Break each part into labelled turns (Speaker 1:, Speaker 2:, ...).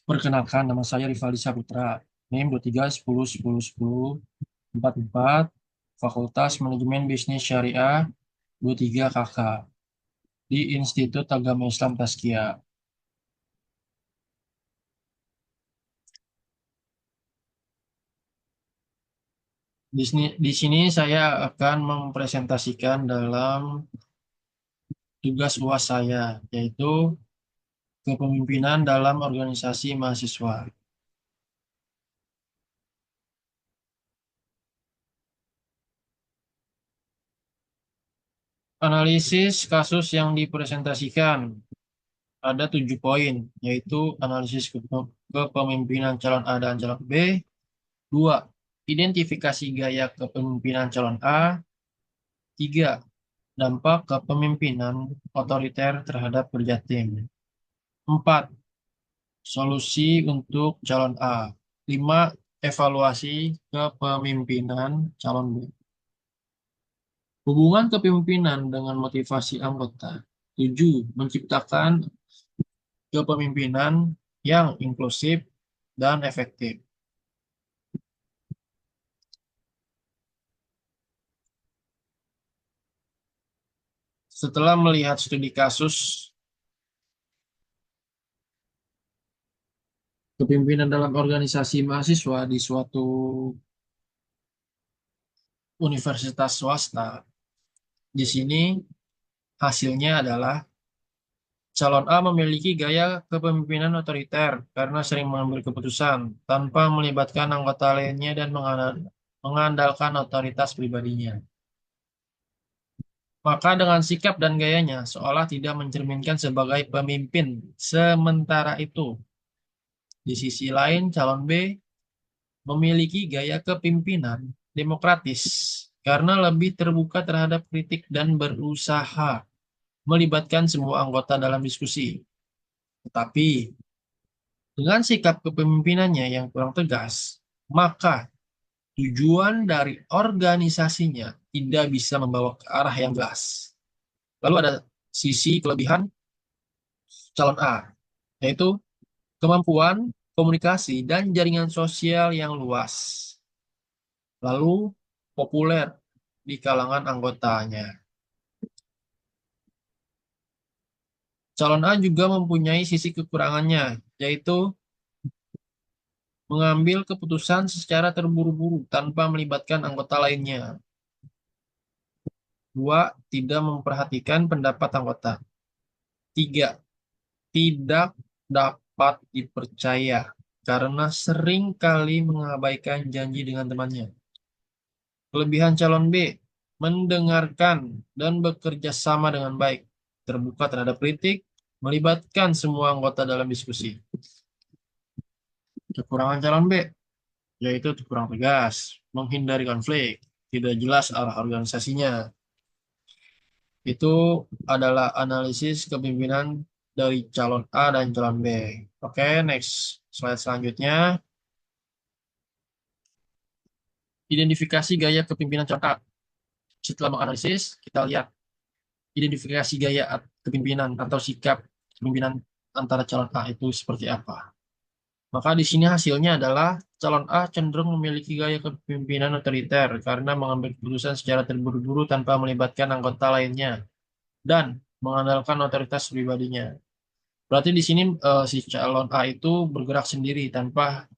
Speaker 1: Perkenalkan, nama saya Rivaldi Saputra, NIM 23 10 10 10 44, Fakultas Manajemen Bisnis Syariah 23 KK di Institut Agama Islam Tazkiyah. Di sini saya akan mempresentasikan dalam tugas UAS saya, yaitu kepemimpinan dalam organisasi mahasiswa. Analisis kasus yang dipresentasikan ada 7 poin, yaitu analisis kepemimpinan calon A dan calon B. 2. Identifikasi gaya kepemimpinan calon A. 3. Dampak kepemimpinan otoriter terhadap kerja tim. 4. Solusi untuk calon A. 5. Evaluasi kepemimpinan calon B. Hubungan kepemimpinan dengan motivasi anggota. 7. Menciptakan kepemimpinan yang inklusif dan efektif. Setelah melihat studi kasus kepemimpinan dalam organisasi mahasiswa di suatu universitas swasta, di sini hasilnya adalah calon A memiliki gaya kepemimpinan otoriter karena sering mengambil keputusan tanpa melibatkan anggota lainnya dan mengandalkan otoritas pribadinya. Maka dengan sikap dan gayanya seolah tidak mencerminkan sebagai pemimpin. Sementara itu, di sisi lain calon B memiliki gaya kepemimpinan demokratis karena lebih terbuka terhadap kritik dan berusaha melibatkan semua anggota dalam diskusi. Tetapi dengan sikap kepemimpinannya yang kurang tegas, maka tujuan dari organisasinya tidak bisa membawa ke arah yang jelas. Lalu ada sisi kelebihan calon A, yaitu kemampuan komunikasi dan jaringan sosial yang luas. Lalu populer di kalangan anggotanya. Calon A juga mempunyai sisi kekurangannya, yaitu mengambil keputusan secara terburu-buru tanpa melibatkan anggota lainnya. 2. Tidak memperhatikan pendapat anggota. 3. Tidak dapat dipercaya karena sering kali mengabaikan janji dengan temannya. Kelebihan calon B, mendengarkan dan bekerja sama dengan baik, terbuka terhadap kritik, melibatkan semua anggota dalam diskusi. Kekurangan calon B, yaitu kurang tegas, menghindari konflik, tidak jelas arah organisasinya. Itu adalah analisis kepemimpinan dari calon A dan calon B. Oke, next. Slide selanjutnya. Identifikasi gaya kepemimpinan calon A. Setelah menganalisis, kita lihat identifikasi gaya kepemimpinan atau sikap kepemimpinan antara calon A itu seperti apa. Maka di sini hasilnya adalah calon A cenderung memiliki gaya kepemimpinan otoriter karena mengambil keputusan secara terburu-buru tanpa melibatkan anggota lainnya dan mengandalkan otoritas pribadinya. Berarti di sini si calon A itu bergerak sendiri tanpa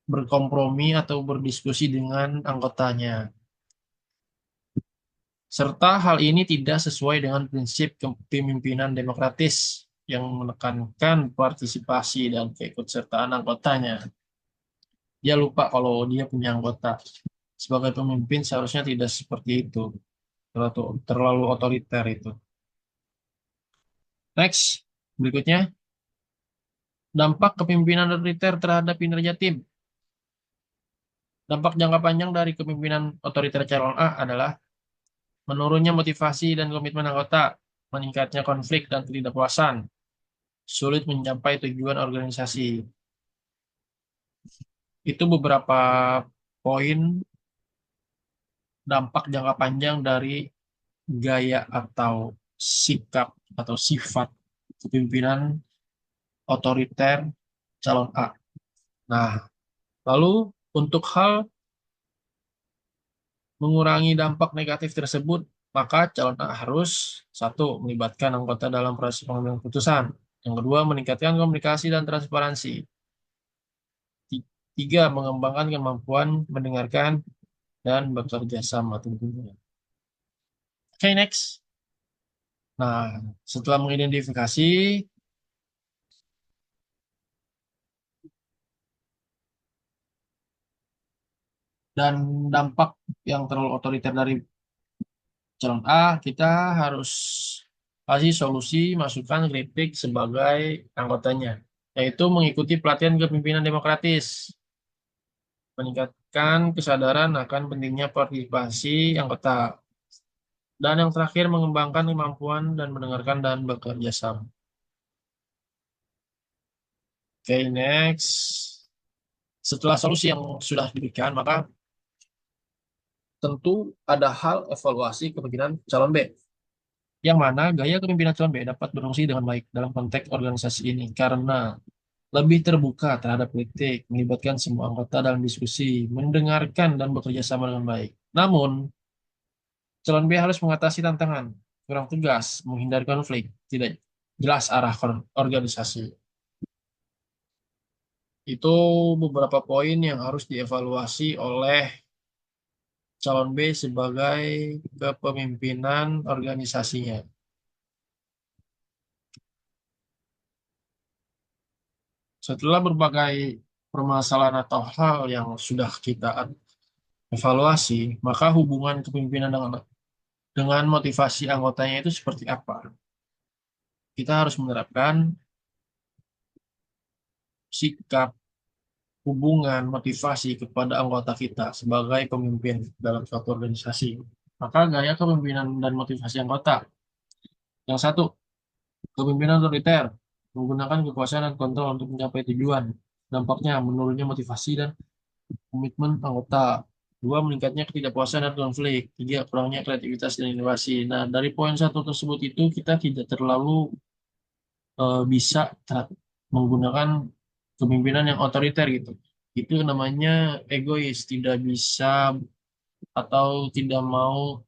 Speaker 1: berkompromi atau berdiskusi dengan anggotanya. Serta hal ini tidak sesuai dengan prinsip kepemimpinan demokratis yang menekankan partisipasi dan keikutsertaan anggotanya. Dia lupa kalau dia punya anggota. Sebagai pemimpin seharusnya tidak seperti itu. Terlalu otoriter itu. Next, berikutnya. Dampak kepemimpinan otoriter terhadap kinerja tim. Dampak jangka panjang dari kepemimpinan otoriter calon A adalah menurunnya motivasi dan komitmen anggota, meningkatnya konflik dan ketidakpuasan, sulit mencapai tujuan organisasi. Itu beberapa poin dampak jangka panjang dari gaya atau sikap atau sifat kepemimpinan otoriter calon A. Nah, lalu untuk hal mengurangi dampak negatif tersebut, maka calon A harus satu, melibatkan anggota dalam proses pengambilan keputusan. Yang kedua, meningkatkan komunikasi dan transparansi. Tiga, mengembangkan kemampuan mendengarkan dan bekerja sama tentunya. Oke, next. Nah, setelah mengidentifikasi dan dampak yang terlalu otoriter dari calon A, kita harus kasih solusi, masukan, kritik sebagai anggotanya, yaitu mengikuti pelatihan kepemimpinan demokratis, meningkatkan kesadaran akan pentingnya partisipasi anggota, dan yang terakhir mengembangkan kemampuan dan mendengarkan dan bekerja sama. Oke, next. Setelah solusi yang sudah diberikan, maka tentu ada hal evaluasi kepemimpinan calon B, yang mana gaya kepemimpinan calon B dapat berfungsi dengan baik dalam konteks organisasi ini karena lebih terbuka terhadap kritik, melibatkan semua anggota dalam diskusi, mendengarkan dan bekerja sama dengan baik. Namun, calon B harus mengatasi tantangan, kurang tegas, menghindari konflik, tidak jelas arah organisasi. Itu beberapa poin yang harus dievaluasi oleh calon B sebagai kepemimpinan organisasinya. Setelah berbagai permasalahan atau hal yang sudah kita evaluasi, maka hubungan kepemimpinan dengan motivasi anggotanya itu seperti apa? Kita harus menerapkan sikap, hubungan, motivasi kepada anggota kita sebagai pemimpin dalam suatu organisasi. Maka gaya kepemimpinan dan motivasi anggota. Yang satu, kepemimpinan otoriter, menggunakan kekuasaan dan kontrol untuk mencapai tujuan. Dampaknya menurunnya motivasi dan komitmen anggota. Dua, meningkatnya ketidakpuasan dan konflik. Tiga, kurangnya kreativitas dan inovasi. Nah, dari poin satu tersebut itu kita tidak terlalu bisa menggunakan kepemimpinan yang otoriter gitu. Itu namanya egois, tidak bisa atau tidak mau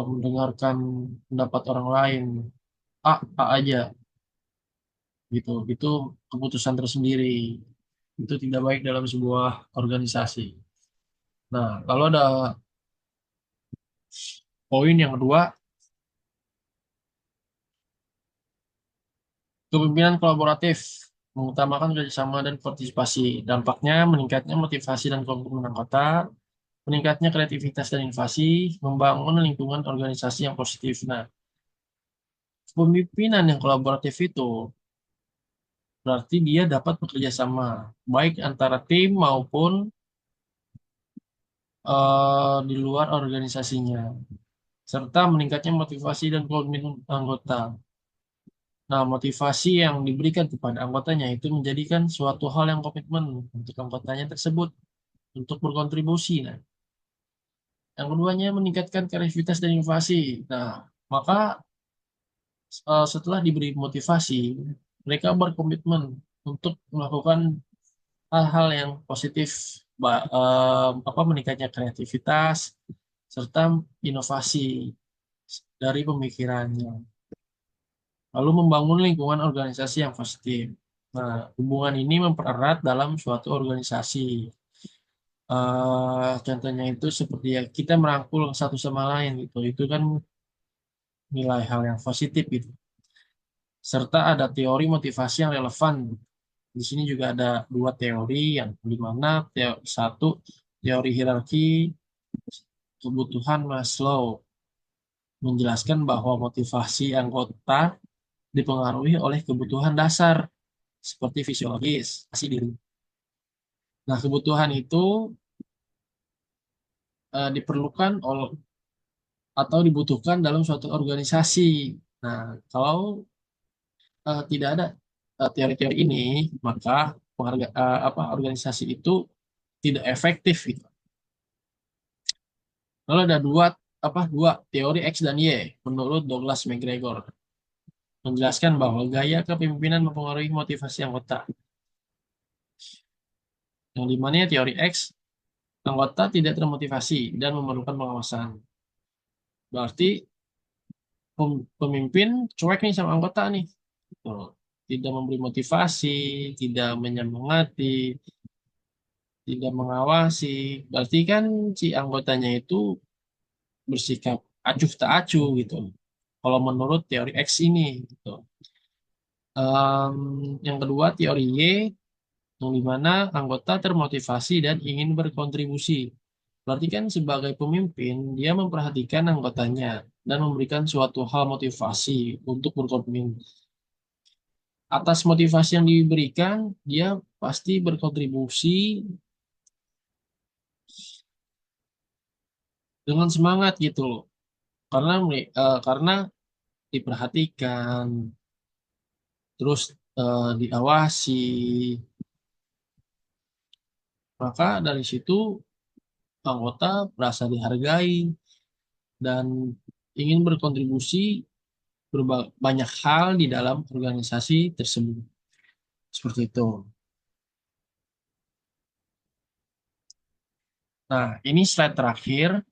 Speaker 1: mendengarkan pendapat orang lain. A aja gitu. Itu keputusan tersendiri. Itu tidak baik dalam sebuah organisasi. Nah, lalu ada poin yang kedua, kepemimpinan kolaboratif, mengutamakan kerjasama dan partisipasi. Dampaknya meningkatnya motivasi dan komitmen anggota, meningkatnya kreativitas dan inovasi, membangun lingkungan organisasi yang positif. Nah, kepemimpinan yang kolaboratif itu berarti dia dapat bekerja sama, baik antara tim maupun di luar organisasinya, serta meningkatnya motivasi dan komitmen anggota. Nah, motivasi yang diberikan kepada anggotanya itu menjadikan suatu hal yang komitmen untuk anggotanya tersebut untuk berkontribusi. Nah, yang keduanya meningkatkan kreativitas dan inovasi. Nah, maka setelah diberi motivasi, mereka berkomitmen untuk melakukan hal-hal yang positif, apa meningkatnya kreativitas serta inovasi dari pemikirannya. Lalu membangun lingkungan organisasi yang positif. Nah, hubungan ini mempererat dalam suatu organisasi. Contohnya itu seperti ya kita merangkul satu sama lain gitu. Itu kan nilai hal yang positif gitu. Serta ada teori motivasi yang relevan. Di sini juga ada dua teori yang di mana satu teori hierarki kebutuhan Maslow menjelaskan bahwa motivasi anggota dipengaruhi oleh kebutuhan dasar seperti fisiologis, asli diri. Nah, kebutuhan itu diperlukan oleh atau dibutuhkan dalam suatu organisasi. Nah, kalau tidak ada teori-teori ini, maka apa organisasi itu tidak efektif gitu. Lalu ada dua teori X dan Y menurut Douglas McGregor menjelaskan bahwa gaya kepemimpinan mempengaruhi motivasi anggota. Yang dimana teori X, anggota tidak termotivasi dan memerlukan pengawasan. Berarti pemimpin cuek nih sama anggota nih. Tuh. Tidak memberi motivasi, tidak menyemangati, tidak mengawasi. Berarti kan si anggotanya itu bersikap acuh tak acuh gitu. Kalau menurut teori X ini gitu. Yang kedua teori Y, yang dimana anggota termotivasi dan ingin berkontribusi. Berarti kan sebagai pemimpin, dia memperhatikan anggotanya dan memberikan suatu hal motivasi untuk berkontribusi. Atas motivasi yang diberikan, dia pasti berkontribusi dengan semangat gitu loh. Karena diperhatikan, terus diawasi, maka dari situ anggota merasa dihargai dan ingin berkontribusi banyak hal di dalam organisasi tersebut. Seperti itu. Nah, ini slide terakhir,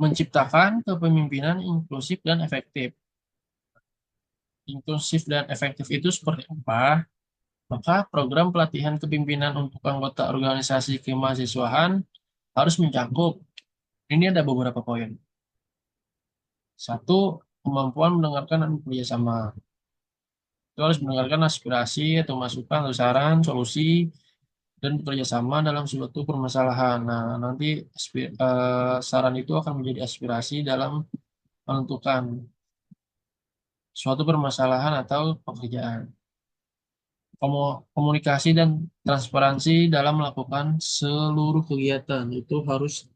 Speaker 1: menciptakan kepemimpinan inklusif dan efektif. Inklusif dan efektif itu seperti apa? Maka program pelatihan kepemimpinan untuk anggota organisasi kemahasiswaan harus mencakup. Ini ada beberapa poin. Satu, kemampuan mendengarkan dan bekerja sama. Itu harus mendengarkan aspirasi atau masukan atau saran, solusi, dan bekerja sama dalam suatu permasalahan. Nah, nanti saran itu akan menjadi aspirasi dalam menentukan suatu permasalahan atau pekerjaan. Komunikasi dan transparansi dalam melakukan seluruh kegiatan itu harus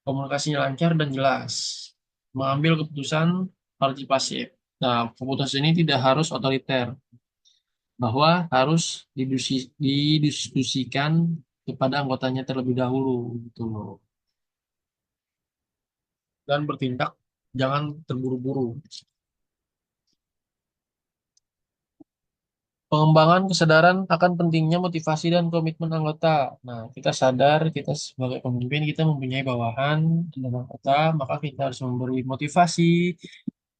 Speaker 1: komunikasinya lancar dan jelas. Mengambil keputusan partisipasi. Nah, keputusan ini tidak harus otoriter, bahwa harus didiskusikan kepada anggotanya terlebih dahulu gitu loh. Dan bertindak jangan terburu-buru. Pengembangan kesadaran akan pentingnya motivasi dan komitmen anggota. Nah, kita sadar kita sebagai pemimpin kita mempunyai bawahan dan anggota, maka kita harus memberi motivasi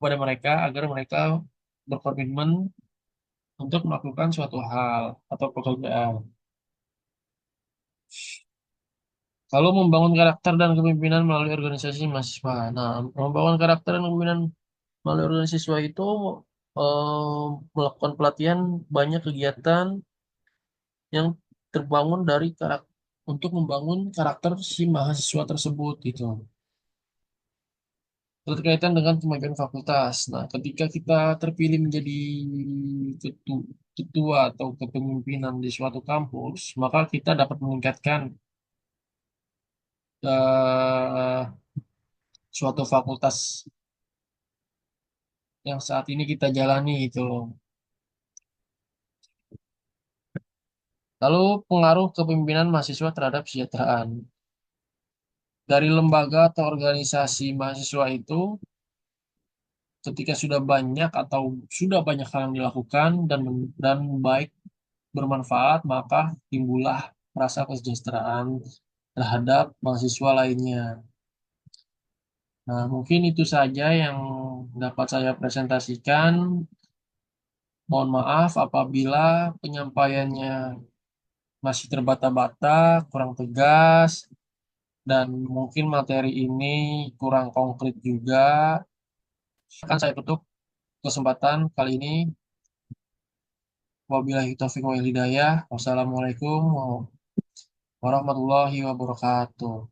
Speaker 1: kepada mereka agar mereka berkomitmen untuk melakukan suatu hal atau pekerjaan. Lalu membangun karakter dan kepemimpinan melalui organisasi mahasiswa. Nah, membangun karakter dan kepemimpinan melalui organisasi mahasiswa itu melakukan pelatihan banyak kegiatan yang terbangun dari karakter untuk membangun karakter si mahasiswa tersebut gitu. Berkaitan dengan kemajuan fakultas. Nah, ketika kita terpilih menjadi ketua atau kepemimpinan di suatu kampus, maka kita dapat meningkatkan eh, suatu fakultas yang saat ini kita jalani itu loh. Lalu pengaruh kepemimpinan mahasiswa terhadap kesejahteraan. Dari lembaga atau organisasi mahasiswa itu, ketika sudah banyak atau sudah banyak hal yang dilakukan dan baik bermanfaat, maka timbullah rasa kesejahteraan terhadap mahasiswa lainnya. Nah, mungkin itu saja yang dapat saya presentasikan. Mohon maaf apabila penyampaiannya masih terbata-bata, kurang tegas, dan mungkin materi ini kurang konkret juga. Akan saya tutup kesempatan kali ini. Wabillahi taufiq wal hidayah. Wassalamualaikum warahmatullahi wabarakatuh.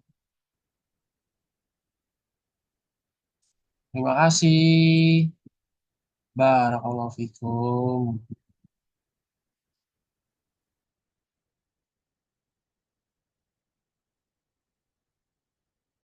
Speaker 1: Terima kasih. Barakallahu fikum.